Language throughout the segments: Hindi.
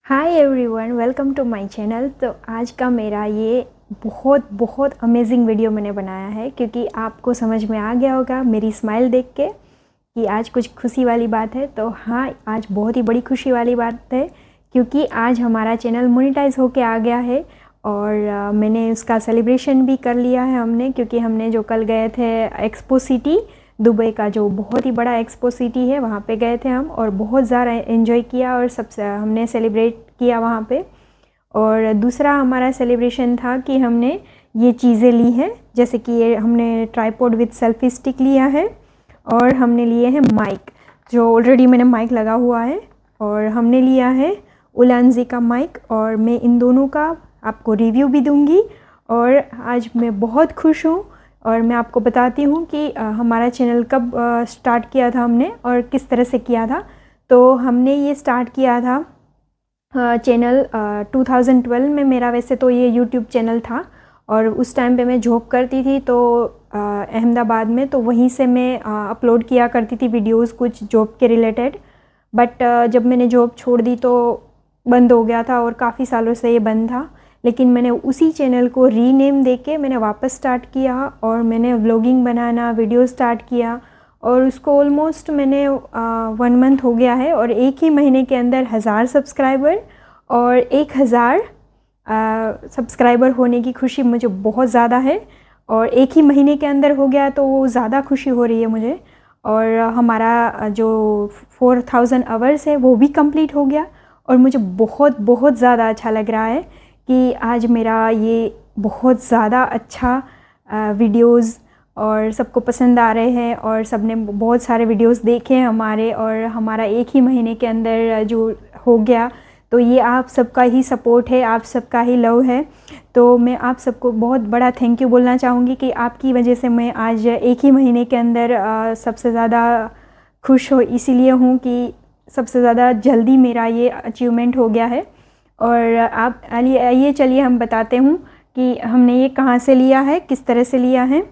Hi everyone, welcome to my channel. तो आज का मेरा ये बहुत बहुत अमेजिंग वीडियो मैंने बनाया है क्योंकि आपको समझ में आ गया होगा मेरी स्माइल देख के कि आज कुछ खुशी वाली बात है। तो हाँ, आज बहुत ही बड़ी खुशी वाली बात है क्योंकि आज हमारा चैनल मोनेटाइज होके आ गया है और मैंने उसका सेलिब्रेशन भी कर लिया है हमने, क्योंकि हमने जो कल गए थे एक्सपो सिटी, दुबई का जो बहुत ही बड़ा एक्सपो सिटी है, वहाँ पे गए थे हम और बहुत ज़्यादा एंजॉय किया और सबसे हमने सेलिब्रेट किया वहाँ पे। और दूसरा हमारा सेलिब्रेशन था कि हमने ये चीज़ें ली हैं, जैसे कि ये हमने ट्राइपॉड विद सेल्फी स्टिक लिया है और हमने लिए हैं माइक, जो ऑलरेडी मैंने माइक लगा हुआ है, और हमने लिया है उलानजी का माइक। और मैं इन दोनों का आपको रिव्यू भी दूंगी। और आज मैं बहुत खुश हूँ और मैं आपको बताती हूँ कि हमारा चैनल कब स्टार्ट किया था हमने और किस तरह से किया था। तो हमने ये स्टार्ट किया था चैनल 2012 में। मेरा वैसे तो ये यूट्यूब चैनल था और उस टाइम पे मैं जॉब करती थी तो अहमदाबाद में, तो वहीं से मैं अपलोड किया करती थी वीडियोस कुछ जॉब के रिलेटेड। बट जब मैंने जॉब छोड़ दी तो बंद हो गया था और काफ़ी सालों से ये बंद था। लेकिन मैंने उसी चैनल को रीनेम देके मैंने वापस स्टार्ट किया और मैंने व्लॉगिंग बनाना वीडियो स्टार्ट किया और उसको ऑलमोस्ट मैंने 1 मंथ हो गया है और एक ही महीने के अंदर 1000 सब्सक्राइबर और 1000 सब्सक्राइबर होने की खुशी मुझे बहुत ज़्यादा है। और एक ही महीने के अंदर हो गया तो वो ज़्यादा खुशी हो रही है मुझे। और हमारा जो 4000 आवर्स है वो भी कंप्लीट हो गया और मुझे बहुत बहुत ज़्यादा अच्छा लग रहा है कि आज मेरा ये बहुत ज़्यादा अच्छा वीडियोज़ और सबको पसंद आ रहे हैं और सबने बहुत सारे वीडियोस देखे हैं हमारे, और हमारा एक ही महीने के अंदर जो हो गया। तो ये आप सबका ही सपोर्ट है, आप सबका ही लव है। तो मैं आप सबको बहुत बड़ा थैंक यू बोलना चाहूँगी कि आपकी वजह से मैं आज एक ही महीने के अंदर सबसे ज़्यादा खुश हो इसीलिए हूँ कि सबसे ज़्यादा जल्दी मेरा ये अचीवमेंट हो गया है। और आप आइए चलिए हम बताते हूँ कि हमने ये कहाँ से लिया है, किस तरह से लिया है,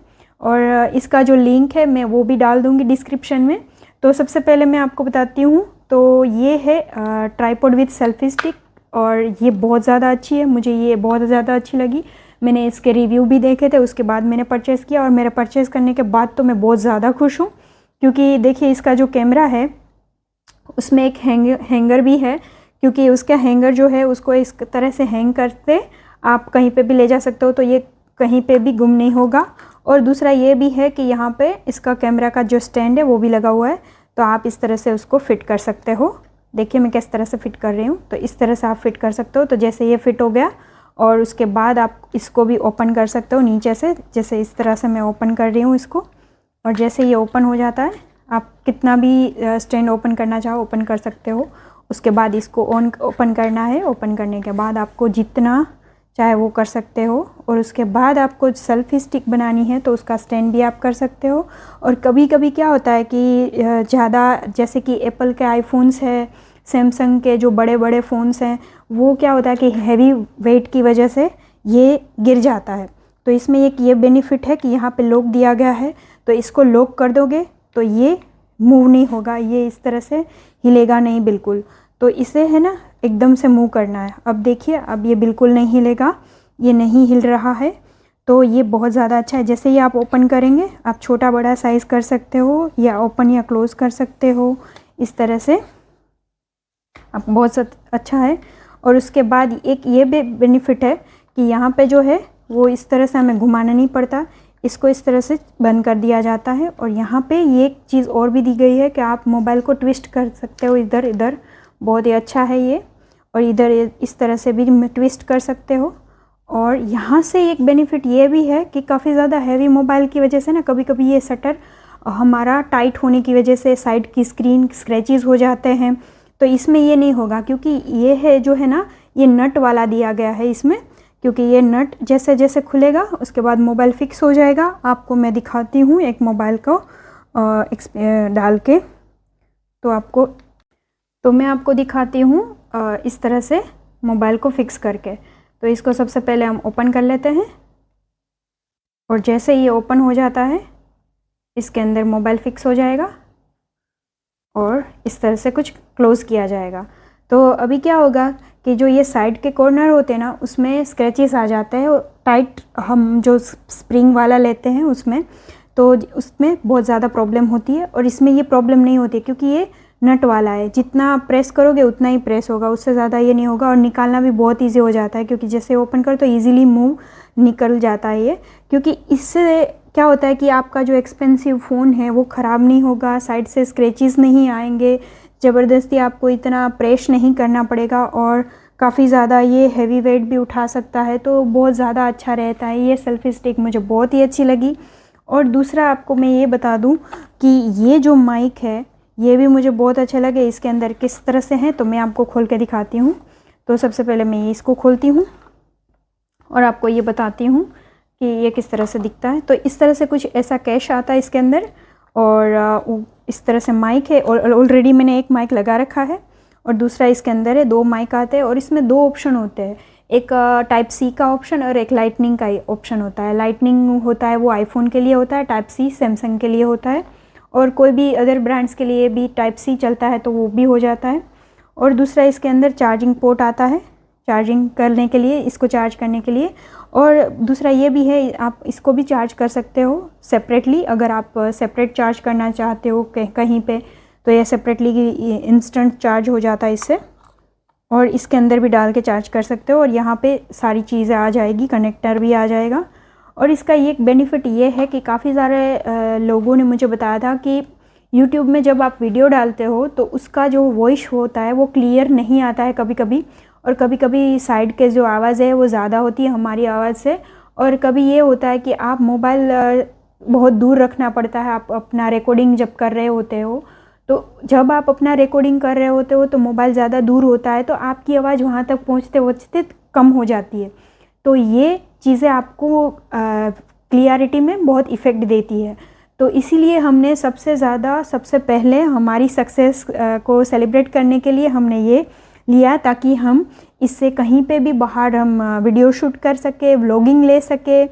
और इसका जो लिंक है मैं वो भी डाल दूँगी डिस्क्रिप्शन में। तो सबसे पहले मैं आपको बताती हूँ, तो ये है ट्राइपॉड विद सेल्फी स्टिक और ये बहुत ज़्यादा अच्छी है, मुझे ये बहुत ज़्यादा अच्छी लगी। मैंने इसके रिव्यू भी देखे थे, उसके बाद मैंने परचेज़ किया और मेरा परचेज़ करने के बाद तो मैं बहुत ज़्यादा खुश हूँ क्योंकि देखिए इसका जो कैमरा है उसमें एक हैंगर भी है, क्योंकि उसका हैंगर जो है उसको इस तरह से हैंग करते आप कहीं पे भी ले जा सकते हो तो ये कहीं पे भी गुम नहीं होगा। और दूसरा ये भी है कि यहाँ पे इसका कैमरा का जो स्टैंड है वो भी लगा हुआ है, तो आप इस तरह से उसको फिट कर सकते हो। देखिए मैं किस तरह से फिट कर रही हूँ, तो इस तरह से आप फिट कर सकते हो। तो जैसे ये फिट हो गया और उसके बाद आप इसको भी ओपन कर सकते हो नीचे से, जैसे इस तरह से मैं ओपन कर रही हूँ इसको। और जैसे ये ओपन हो जाता है, आप कितना भी स्टैंड ओपन करना चाहो ओपन कर सकते हो। उसके बाद इसको ओपन करना है, ओपन करने के बाद आपको जितना चाहे वो कर सकते हो। और उसके बाद आपको सेल्फी स्टिक बनानी है तो उसका स्टैंड भी आप कर सकते हो। और कभी कभी क्या होता है कि ज़्यादा, जैसे कि एप्पल के आईफोन्स है, सैमसंग के जो बड़े बड़े फ़ोन्स हैं, वो क्या होता है कि हैवी वेट की वजह से ये गिर जाता है। तो इसमें एक ये बेनिफिट है कि यहाँ पे लॉक दिया गया है, तो इसको लॉक कर दोगे तो ये मूव नहीं होगा, ये इस तरह से हिलेगा नहीं बिल्कुल। तो इसे है ना एकदम से मूव करना है। अब देखिए अब ये बिल्कुल नहीं हिलेगा, ये नहीं हिल रहा है, तो ये बहुत ज़्यादा अच्छा है। जैसे ही आप ओपन करेंगे आप छोटा बड़ा साइज़ कर सकते हो या ओपन या क्लोज़ कर सकते हो, इस तरह से आप बहुत अच्छा है। और उसके बाद एक ये भी बेनिफिट है कि यहाँ पे जो है वो इस तरह से हमें घुमाना नहीं पड़ता, इसको इस तरह से बंद कर दिया जाता है। और यहाँ पे ये एक चीज़ और भी दी गई है कि आप मोबाइल को ट्विस्ट कर सकते हो इधर इधर, बहुत ही अच्छा है ये। और इधर इस तरह से भी ट्विस्ट कर सकते हो। और यहाँ से एक बेनिफिट ये भी है कि काफ़ी ज़्यादा हैवी मोबाइल की वजह से ना कभी कभी ये शटर हमारा टाइट होने की वजह से साइड की स्क्रीन स्क्रैचेस हो जाते हैं, तो इसमें ये नहीं होगा क्योंकि ये है जो है ना ये नट वाला दिया गया है इसमें, क्योंकि ये नट जैसे जैसे खुलेगा उसके बाद मोबाइल फिक्स हो जाएगा। आपको मैं दिखाती हूँ एक मोबाइल को डाल के, तो मैं आपको दिखाती हूँ इस तरह से मोबाइल को फिक्स करके। तो इसको सबसे पहले हम ओपन कर लेते हैं और जैसे ये ओपन हो जाता है इसके अंदर मोबाइल फिक्स हो जाएगा और इस तरह से कुछ क्लोज़ किया जाएगा। तो अभी क्या होगा कि जो ये साइड के कॉर्नर होते हैं ना, उसमें स्क्रैचेस आ जाता है। और टाइट हम जो स्प्रिंग वाला लेते हैं उसमें, तो उसमें बहुत ज़्यादा प्रॉब्लम होती है। और इसमें ये प्रॉब्लम नहीं होती क्योंकि ये नट वाला है, जितना प्रेस करोगे उतना ही प्रेस होगा, उससे ज़्यादा ये नहीं होगा। और निकालना भी बहुत ईजी हो जाता है क्योंकि जैसे ओपन करो तो ईजिली मूव निकल जाता है ये। क्योंकि इससे क्या होता है कि आपका जो एक्सपेंसिव फ़ोन है वो ख़राब नहीं होगा, साइड से स्क्रैचेस नहीं आएंगे, ज़बरदस्ती आपको इतना प्रेस नहीं करना पड़ेगा। और काफ़ी ज़्यादा ये हैवी वेट भी उठा सकता है, तो बहुत ज़्यादा अच्छा रहता है। ये सेल्फ़ी स्टिक मुझे बहुत ही अच्छी लगी। और दूसरा आपको मैं ये बता दूं कि ये जो माइक है ये भी मुझे बहुत अच्छा लगे। इसके अंदर किस तरह से है तो मैं आपको खोल के दिखाती हूँ। तो सबसे पहले मैं इसको खोलती हूँ और आपको ये बताती हूँ कि ये किस तरह से दिखता है। तो इस तरह से कुछ ऐसा कैश आता है इसके अंदर, और इस तरह से माइक है। और ऑलरेडी मैंने एक माइक लगा रखा है और दूसरा इसके अंदर है। 2 माइक आते हैं और इसमें 2 ऑप्शन होते हैं, एक टाइप सी का ऑप्शन और एक लाइटनिंग का ऑप्शन होता है। लाइटनिंग होता है वो आईफोन के लिए होता है, टाइप सी सैमसंग के लिए होता है, और कोई भी अदर ब्रांड्स के लिए भी टाइप सी चलता है तो वो भी हो जाता है। और दूसरा इसके अंदर चार्जिंग पोर्ट आता है, चार्जिंग करने के लिए, इसको चार्ज करने के लिए। और दूसरा ये भी है, आप इसको भी चार्ज कर सकते हो सेपरेटली। अगर आप सेपरेट चार्ज करना चाहते हो कहीं पे, तो ये सेपरेटली इंस्टेंट चार्ज हो जाता है इससे। और इसके अंदर भी डाल के चार्ज कर सकते हो और यहाँ पे सारी चीज़ें आ जाएगी, कनेक्टर भी आ जाएगा। और इसका ये एक बेनिफिट ये है कि काफ़ी सारे लोगों ने मुझे बताया था कि YouTube में जब आप वीडियो डालते हो तो उसका जो वॉइस होता है वो क्लियर नहीं आता है कभी कभी, और कभी कभी साइड के जो आवाज़ है वो ज़्यादा होती है हमारी आवाज़ से। और कभी ये होता है कि आप मोबाइल बहुत दूर रखना पड़ता है, आप अपना रिकॉर्डिंग जब कर रहे होते हो, तो जब आप अपना रिकॉर्डिंग कर रहे होते हो तो मोबाइल ज़्यादा दूर होता है, तो आपकी आवाज़ वहाँ तक पहुँचते पहुँचते कम हो जाती है। तो ये चीज़ें आपको क्लियरिटी में बहुत इफ़ेक्ट देती है। तो इसीलिए हमने सबसे पहले हमारी सक्सेस को सेलिब्रेट करने के लिए हमने ये लिया, ताकि हम इससे कहीं पे भी बाहर हम वीडियो शूट कर सके, व्लॉगिंग ले सके,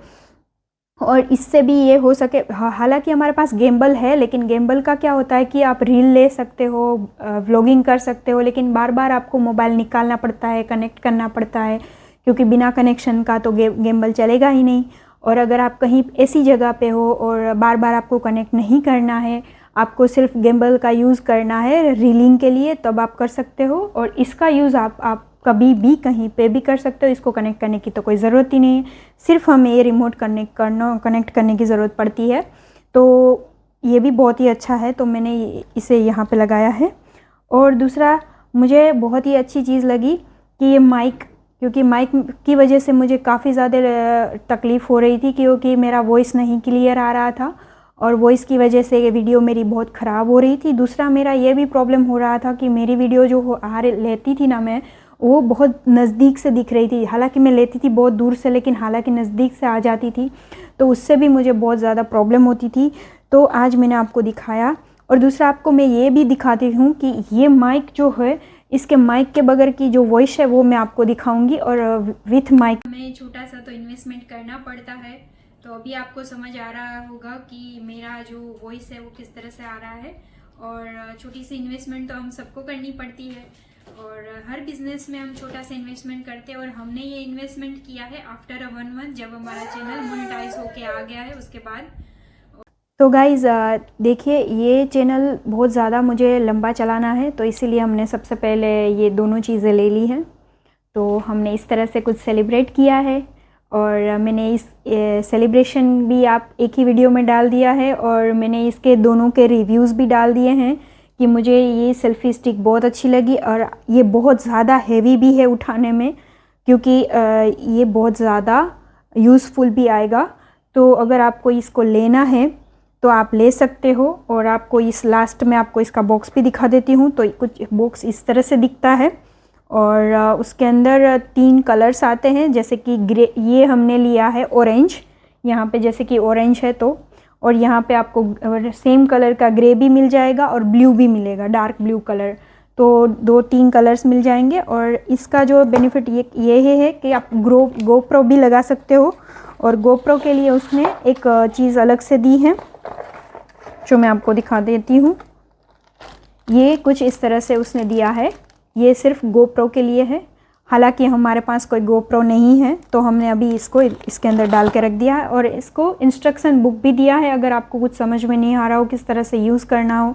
और इससे भी ये हो सके। हालांकि हमारे पास गिम्बल है, लेकिन गिम्बल का क्या होता है कि आप रील ले सकते हो, व्लॉगिंग कर सकते हो, लेकिन बार बार आपको मोबाइल निकालना पड़ता है, कनेक्ट करना पड़ता है, क्योंकि बिना कनेक्शन का तो गिम्बल चलेगा ही नहीं। और अगर आप कहीं ऐसी जगह पे हो और बार बार आपको कनेक्ट नहीं करना है, आपको सिर्फ गिम्बल का यूज़ करना है रीलिंग के लिए, तब आप कर सकते हो। और इसका यूज़ आप कभी भी कहीं पे भी कर सकते हो। इसको कनेक्ट करने की तो कोई ज़रूरत ही नहीं है, सिर्फ हमें ये रिमोट कनेक्ट करने की ज़रूरत पड़ती है। तो ये भी बहुत ही अच्छा है, तो मैंने इसे यहाँ पे लगाया है। और दूसरा मुझे बहुत ही अच्छी चीज़ लगी कि ये माइक, क्योंकि माइक की वजह से मुझे काफ़ी ज़्यादा तकलीफ़ हो रही थी, क्योंकि मेरा वॉइस नहीं क्लियर आ रहा था और वॉइस की वजह से ये वीडियो मेरी बहुत ख़राब हो रही थी। दूसरा मेरा ये भी प्रॉब्लम हो रहा था कि मेरी वीडियो जो लेती थी ना मैं, वो बहुत नज़दीक से दिख रही थी। हालांकि मैं लेती थी बहुत दूर से, लेकिन हालांकि नज़दीक से आ जाती थी, तो उससे भी मुझे बहुत ज़्यादा प्रॉब्लम होती थी। तो आज मैंने आपको दिखाया। और दूसरा आपको मैं ये भी दिखाती हूँ कि ये माइक जो है, इसके माइक के बगैर की जो वॉइस है वो मैं आपको दिखाऊंगी, और विथ माइक हमें छोटा सा तो इन्वेस्टमेंट करना पड़ता है। तो अभी आपको समझ आ रहा होगा कि मेरा जो वॉइस है वो किस तरह से आ रहा है। और छोटी सी इन्वेस्टमेंट तो हम सबको करनी पड़ती है, और हर बिजनेस में हम छोटा सा इन्वेस्टमेंट करते हैं। और हमने ये इन्वेस्टमेंट किया है आफ्टर 1 मंथ, जब हमारा चैनल मोनेटाइज होके आ गया है उसके बाद। तो गाइज़ देखिए, ये चैनल बहुत ज़्यादा मुझे लंबा चलाना है, तो इसीलिए हमने सबसे पहले ये दोनों चीज़ें ले ली हैं। तो हमने इस तरह से कुछ सेलिब्रेट किया है, और मैंने इस सेलिब्रेशन भी आप एक ही वीडियो में डाल दिया है, और मैंने इसके दोनों के रिव्यूज़ भी डाल दिए हैं कि मुझे ये सेल्फ़ी स्टिक बहुत अच्छी लगी। और ये बहुत ज़्यादा हेवी भी है उठाने में, क्योंकि ये बहुत ज़्यादा यूज़फुल भी आएगा। तो अगर आपको इसको लेना है तो आप ले सकते हो। और आपको इस लास्ट में आपको इसका बॉक्स भी दिखा देती हूँ। तो कुछ बॉक्स इस तरह से दिखता है, और उसके अंदर 3 कलर्स आते हैं, जैसे कि ग्रे, ये हमने लिया है ऑरेंज, यहाँ पे जैसे कि ऑरेंज है तो, और यहाँ पे आपको सेम कलर का ग्रे भी मिल जाएगा और ब्लू भी मिलेगा, डार्क ब्लू कलर। तो 2-3 कलर्स मिल जाएंगे। और इसका जो बेनिफिट ये है कि आप गोप्रो भी लगा सकते हो, और गोप्रो के लिए उसने एक चीज़ अलग से दी है जो मैं आपको दिखा देती हूँ। ये कुछ इस तरह से उसने दिया है, ये सिर्फ गोप्रो के लिए है। हालांकि हमारे पास कोई GoPro नहीं है, तो हमने अभी इसको इसके अंदर डाल के रख दिया है। और इसको इंस्ट्रक्शन बुक भी दिया है, अगर आपको कुछ समझ में नहीं आ रहा हो किस तरह से यूज़ करना हो,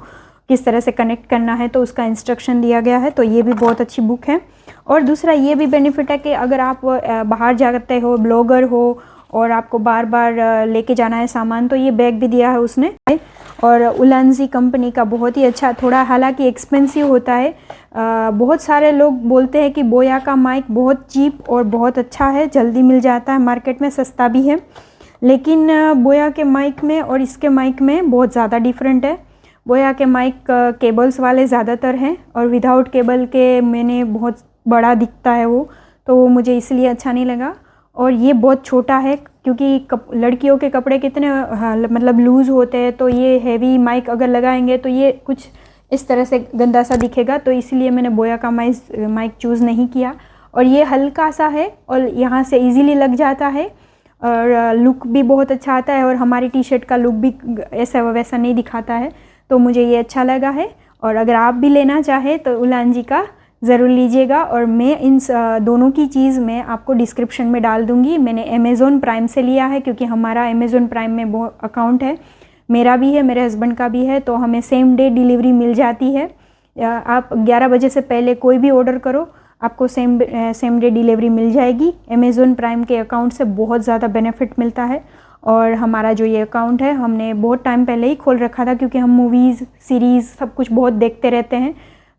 किस तरह से कनेक्ट करना है, तो उसका इंस्ट्रक्शन दिया गया है। तो ये भी बहुत अच्छी बुक है। और दूसरा ये भी बेनिफिट है कि अगर आप बाहर जाते हो, ब्लॉगर हो और आपको बार बार लेके जाना है सामान, तो ये बैग भी दिया है उसने। और उलांजी कंपनी का बहुत ही अच्छा, थोड़ा हालांकि एक्सपेंसिव होता है। बहुत सारे लोग बोलते हैं कि बोया का माइक बहुत चीप और बहुत अच्छा है, जल्दी मिल जाता है मार्केट में, सस्ता भी है। लेकिन बोया के माइक में और इसके माइक में बहुत ज़्यादा डिफरेंट है। बोया के माइक केबल्स वाले ज़्यादातर हैं और विदाउट केबल के मैंने बहुत बड़ा दिखता है वो, तो वो मुझे इसलिए अच्छा नहीं लगा। और ये बहुत छोटा है, क्योंकि लड़कियों के कपड़े कितने मतलब लूज़ होते हैं, तो ये हैवी माइक अगर लगाएंगे तो ये कुछ इस तरह से गंदा सा दिखेगा, तो इसलिए मैंने बोया का माइक चूज़ नहीं किया। और ये हल्का सा है और यहाँ से इजीली लग जाता है और लुक भी बहुत अच्छा आता है, और हमारी टी शर्ट का लुक भी ऐसा वैसा नहीं दिखाता है, तो मुझे ये अच्छा लगा है। और अगर आप भी लेना चाहें तो उलांजी का ज़रूर लीजिएगा। और मैं इन दोनों की चीज़ मैं आपको डिस्क्रिप्शन में डाल दूँगी। मैंने अमेज़ॉन प्राइम से लिया है, क्योंकि हमारा अमेज़ॉन प्राइम में वो अकाउंट है, मेरा भी है, मेरे हस्बैंड का भी है, तो हमें सेम डे डिलीवरी मिल जाती है। आप 11 बजे से पहले कोई भी ऑर्डर करो, आपको सेम डे डिलीवरी मिल जाएगी। अमेज़ॉन प्राइम के अकाउंट से बहुत ज़्यादा बेनिफिट मिलता है। और हमारा जो ये अकाउंट है हमने बहुत टाइम पहले ही खोल रखा था, क्योंकि हम मूवीज़, सीरीज़ सब कुछ बहुत देखते रहते हैं,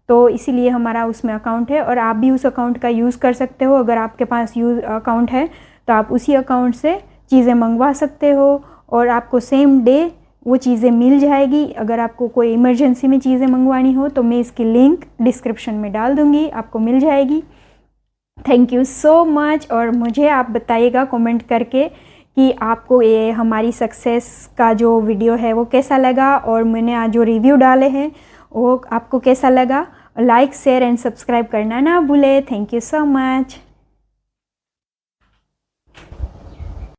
तो इसीलिए हमारा उसमें अकाउंट है। और आप भी उस अकाउंट का यूज़ कर सकते हो। अगर आपके पास अकाउंट है तो आप उसी अकाउंट से चीज़ें मंगवा सकते हो और आपको सेम डे वो चीज़ें मिल जाएगी। अगर आपको कोई इमरजेंसी में चीज़ें मंगवानी हो तो मैं इसकी लिंक डिस्क्रिप्शन में डाल दूँगी, आपको मिल जाएगी। Thank you so much. और मुझे आप बताइएगा कमेंट करके कि आपको ये हमारी सक्सेस का जो वीडियो है वो कैसा लगा, और मैंने आज जो रिव्यू डाले हैं वो आपको कैसा लगा। लाइक, शेयर एंड सब्सक्राइब करना ना भूले। Thank you so much.